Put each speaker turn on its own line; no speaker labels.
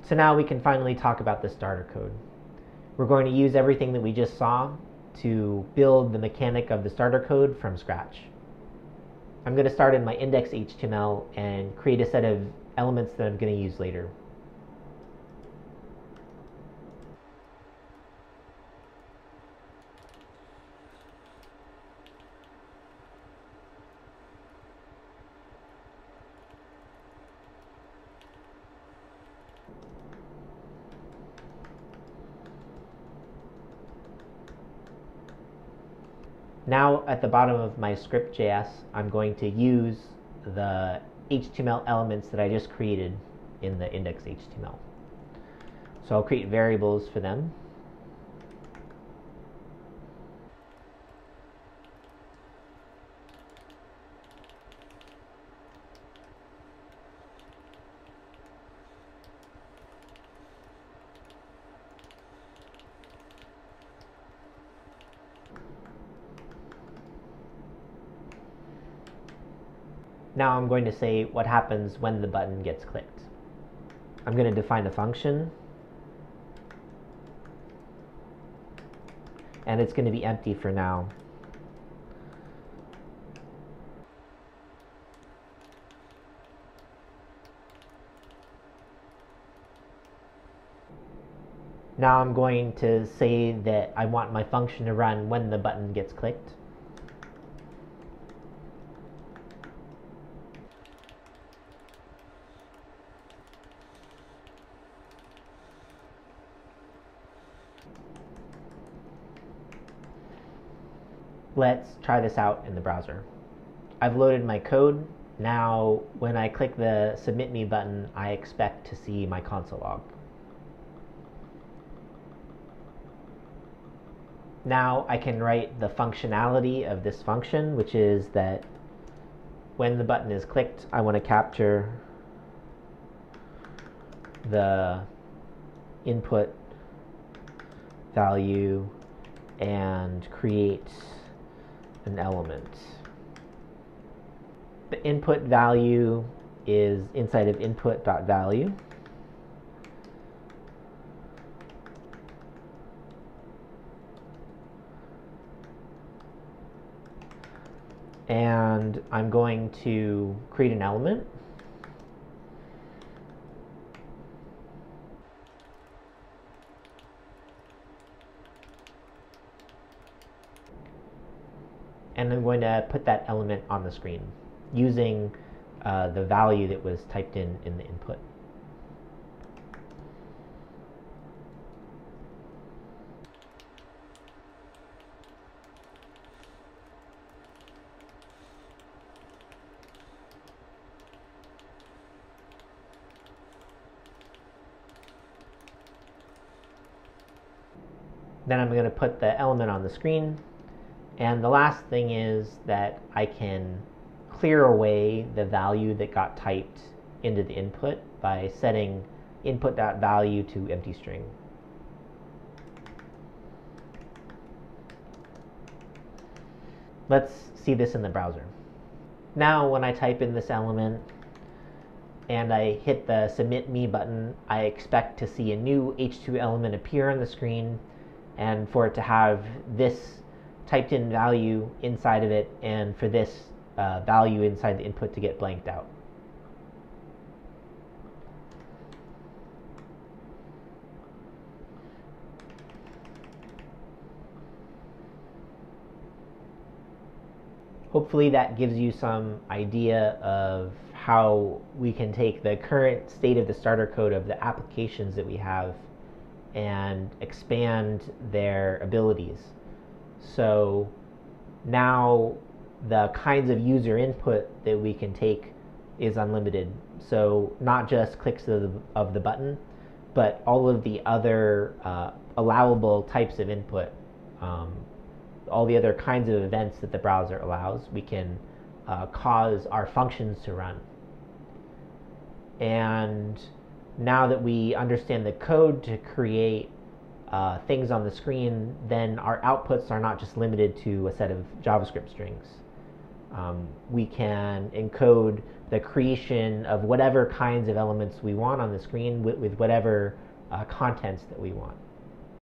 So now we can finally talk about the starter code. We're going to use everything that we just saw to build the mechanic of the starter code from scratch. I'm going to start in my index.html and create a set of elements that I'm going to use later. Now at the bottom of my script.js, I'm going to use the HTML elements that I just created in the index.html. So I'll create variables for them. Now I'm going to say what happens when the button gets clicked. I'm going to define a function, and it's going to be empty for now. Now I'm going to say that I want my function to run when the button gets clicked. Let's try this out in the browser. I've loaded my code. Now, when I click the Submit Me button, I expect to see my console log. Now I can write the functionality of this function, which is that when the button is clicked, I want to capture the input value and create an element. The input value is inside of input.value. And I'm going to create an element. And I'm going to put that element on the screen using the value that was typed in the input. Then I'm going to put the element on the screen. And the last thing is that I can clear away the value that got typed into the input by setting input.value to empty string. Let's see this in the browser. Now when I type in this element and I hit the Submit Me button, I expect to see a new H2 element appear on the screen and for it to have this typed in value inside of it and for this value inside the input to get blanked out. Hopefully that gives you some idea of how we can take the current state of the starter code of the applications that we have and expand their abilities. So now the kinds of user input that we can take is unlimited. So not just clicks of the button, but all of the other allowable types of input, all the other kinds of events that the browser allows, we can cause our functions to run. And now that we understand the code to create things on the screen, then our outputs are not just limited to a set of JavaScript strings. We can encode the creation of whatever kinds of elements we want on the screen with whatever contents that we want.